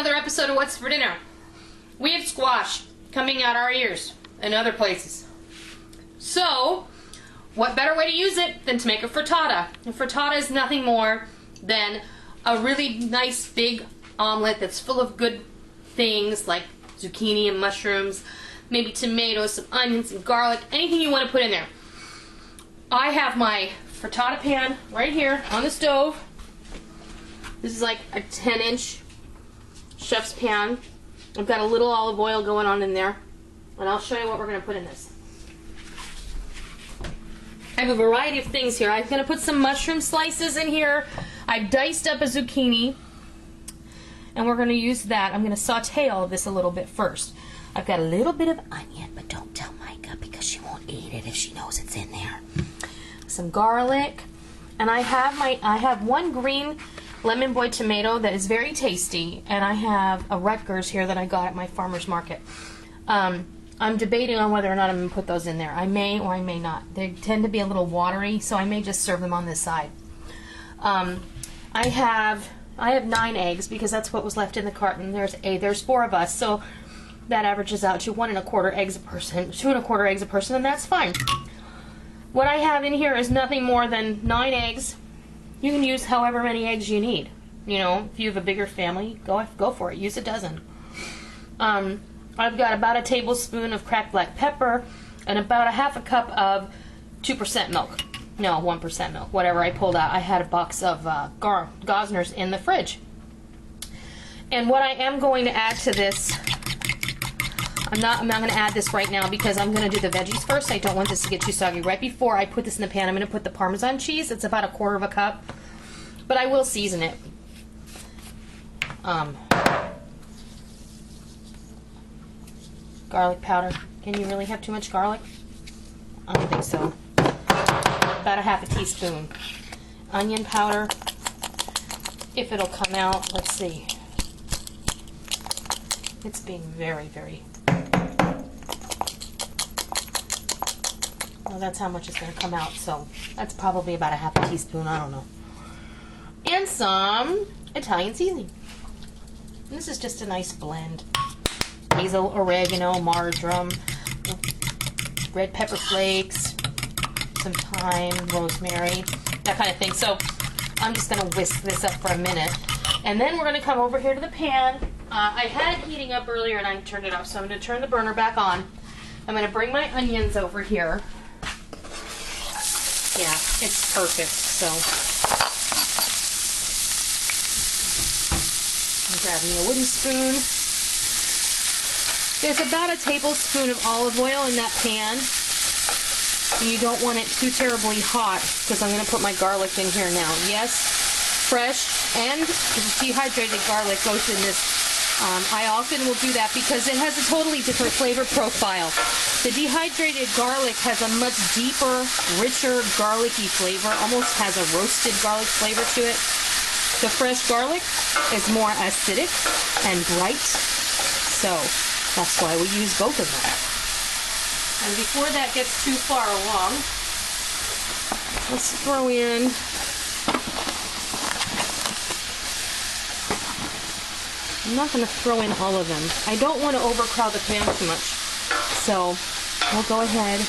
another episode of What's for Dinner. We have squash coming out our ears and other places. So, what better way to use it than to make a frittata? A frittata is nothing more than a really nice big omelet that's full of good things like zucchini and mushrooms, maybe tomatoes, some onions, some garlic, anything you want to put in there. I have my frittata pan right here on the stove. This is like a 10-inch chef's pan. I've got a little olive oil going on in there, and I'll show you what we're going to put in this. I have a variety of things here. I'm going to put some mushroom slices in here. I've diced up a zucchini, and we're going to use that. I'm going to saute all of this a little bit first. I've got a little bit of onion, but don't tell Micah because she won't eat it if she knows it's in there. Some garlic, and I have one green lemon boy tomato that is very tasty, and I have a Rutgers here that I got at my farmer's market. I'm debating on whether or not I'm going to put those in there. I may or I may not. They tend to be a little watery, so I may just serve them on this side. I have 9 eggs because that's what was left in the carton. There's 4 of us, so that averages out to 1 1/4 eggs a person, 2 1/4 eggs a person, and that's fine. What I have in here is nothing more than 9 eggs. You can use however many eggs you need. You know, if you have a bigger family, go for it. Use a dozen. I've got about a tablespoon of cracked black pepper and about a 1/2 cup of 2% milk. No, 1% milk. Whatever I pulled out. I had a box of Gosners in the fridge. And what I am going to add to this, I'm not going to add this right now because I'm going to do the veggies first. I don't want this to get too soggy. Right before I put this in the pan, I'm going to put the Parmesan cheese. It's about 1/4 cup, but I will season it. Garlic powder. Can you really have too much garlic? I don't think so. About a 1/2 teaspoon. Onion powder. If it'll come out, let's see. It's being very, very... Well, that's how much it's going to come out, so that's probably about a 1/2 teaspoon, I don't know. And some Italian seasoning. And this is just a nice blend. Basil, oregano, marjoram, red pepper flakes, some thyme, rosemary, that kind of thing. So I'm just going to whisk this up for a minute. And then we're going to come over here to the pan. I had it heating up earlier and I turned it off, so I'm going to turn the burner back on. I'm going to bring my onions over here. Yeah, it's perfect, so I'm grabbing a wooden spoon. There's about a tablespoon of olive oil in that pan. And you don't want it too terribly hot because I'm going to put my garlic in here now. Yes, fresh and dehydrated garlic goes in this. I often will do that because it has a totally different flavor profile. The dehydrated garlic has a much deeper, richer, garlicky flavor, almost has a roasted garlic flavor to it. The fresh garlic is more acidic and bright, so that's why we use both of them. And before that gets too far along, let's throw in I'm not going to throw in all of them. I don't want to overcrowd the pan too much. So we'll go ahead.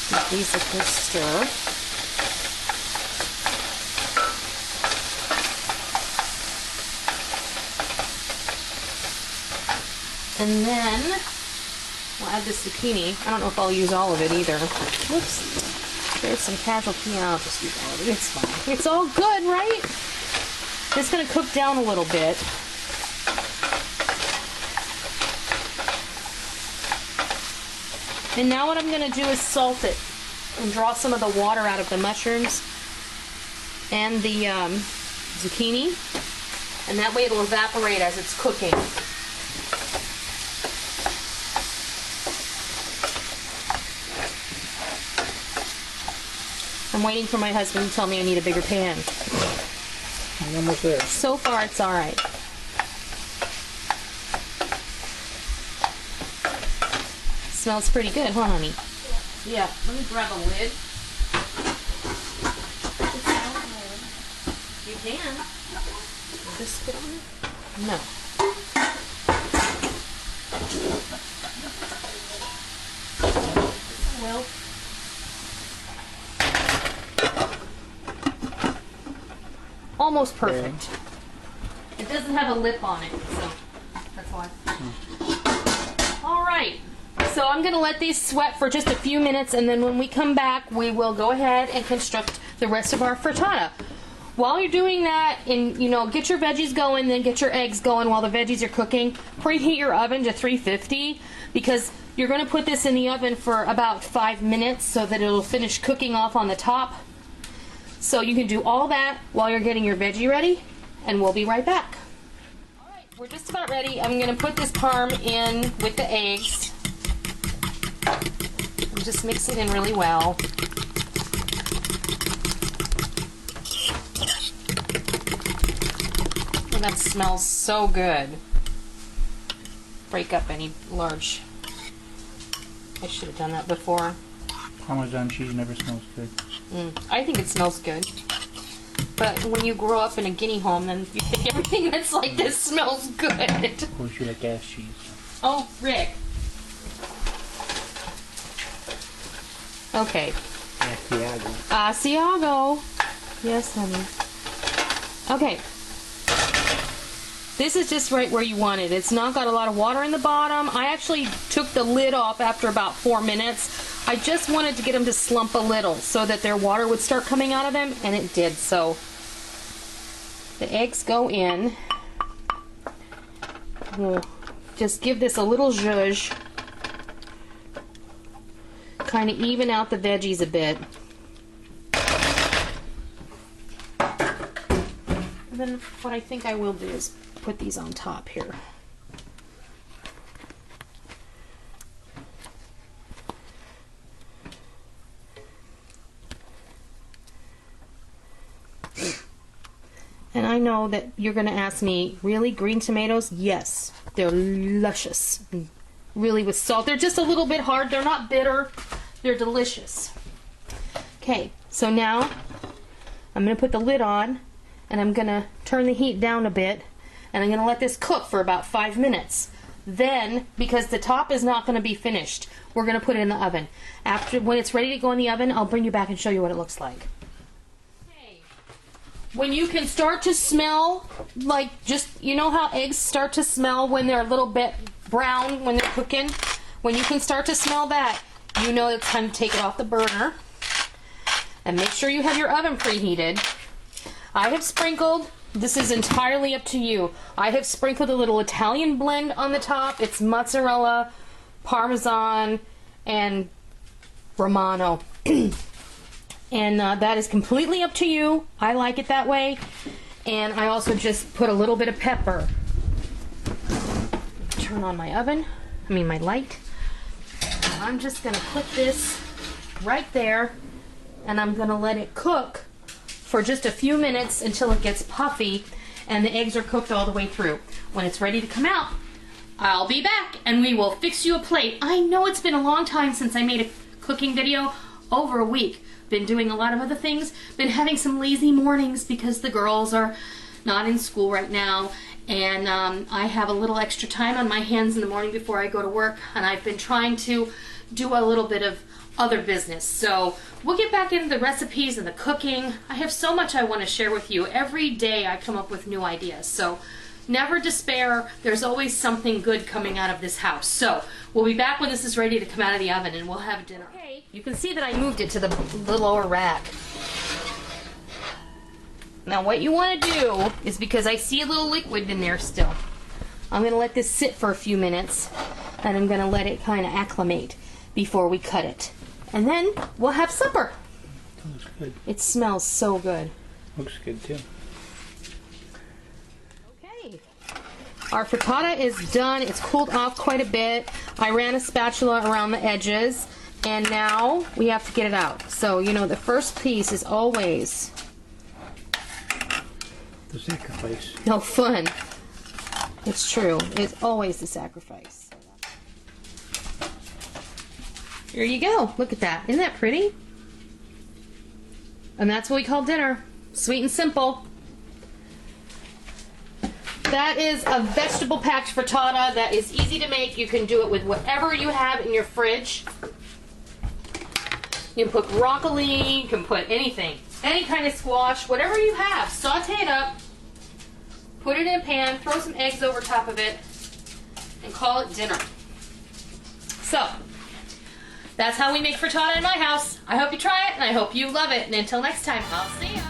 Give these a good stir. And then we'll add the zucchini. I don't know if I'll use all of it either. Whoops. There's some casualty. I'll just use all of it. It's fine. It's all good, right? It's going to cook down a little bit. And now what I'm going to do is salt it and draw some of the water out of the mushrooms and the zucchini. And that way it'll evaporate as it's cooking. I'm waiting for my husband to tell me I need a bigger pan. I'm almost there. So far, it's all right. Smells pretty good, huh, honey? Yeah. Let me grab a lid. You can. Just spit on it? No. Well. Almost perfect. It doesn't have a lip on it, so that's why. All right. So I'm going to let these sweat for just a few minutes, and then when we come back, we will go ahead and construct the rest of our frittata. While you're doing that, and get your veggies going, then get your eggs going while the veggies are cooking. Preheat your oven to 350 because you're going to put this in the oven for about 5 minutes so that it'll finish cooking off on the top. So you can do all that while you're getting your veggie ready, and we'll be right back. All right, we're just about ready. I'm going to put this parm in with the eggs. And just mix it in really well. And that smells so good. Break up any large. I should have done that before. Parmesan cheese never smells good. I think it smells good. But when you grow up in a guinea home, then you think everything that's like this smells good. Of course, you like ass cheese. Oh, Rick. Okay. Asiago. Yes, honey. Okay. This is just right where you want it. It's not got a lot of water in the bottom. I actually took the lid off after about 4 minutes. I just wanted to get them to slump a little so that their water would start coming out of them, and it did. So the eggs go in. We'll just give this a little zhuzh. Kind of even out the veggies a bit. And then what I think I will do is put these on top here. And I know that you're going to ask me, really, green tomatoes? Yes, they're luscious. Really with salt. They're just a little bit hard. They're not bitter. They're delicious. Okay, so now I'm going to put the lid on, and I'm going to turn the heat down a bit, and I'm going to let this cook for about 5 minutes. Then, because the top is not going to be finished, we're going to put it in the oven. When it's ready to go in the oven, I'll bring you back and show you what it looks like. When you can start to smell, like you know how eggs start to smell when they're a little bit brown when they're cooking? When you can start to smell that, you know it's time to take it off the burner. And make sure you have your oven preheated. I have sprinkled, this is entirely up to you, I have sprinkled a little Italian blend on the top. It's mozzarella, Parmesan, and Romano. And that is completely up to you. I like it that way. And I also just put a little bit of pepper. Turn on my oven, my light. I'm just going to put this right there, and I'm going to let it cook for just a few minutes until it gets puffy and the eggs are cooked all the way through. When it's ready to come out, I'll be back and we will fix you a plate. I know it's been a long time since I made a cooking video, over a week. Been doing a lot of other things, been having some lazy mornings because the girls are not in school right now, and I have a little extra time on my hands in the morning before I go to work, and I've been trying to do a little bit of other business. So we'll get back into the recipes and the cooking. I have so much I want to share with you. Every day I come up with new ideas, so never despair. There's always something good coming out of this house. So we'll be back when this is ready to come out of the oven, and we'll have dinner. Okay, you can see that I moved it to the lower rack. Now what you want to do is, because I see a little liquid in there still, I'm going to let this sit for a few minutes, and I'm going to let it kind of acclimate before we cut it. And then we'll have supper. Looks good. It smells so good. Looks good too. Okay. Our frittata is done. It's cooled off quite a bit. I ran a spatula around the edges, and now we have to get it out. So, the first piece is always the sacrifice. no fun. It's true. It's always the sacrifice. Here you go. Look at that. Isn't that pretty? And that's what we call dinner. Sweet and simple. that is a vegetable packed frittata that is easy to make. You can do it with whatever you have in your fridge. You can put broccoli, you can put anything, any kind of squash, whatever you have. Saute it up, put it in a pan, throw some eggs over top of it, and call it dinner. So, that's how we make frittata in my house. I hope you try it, and I hope you love it. And until next time, I'll see you.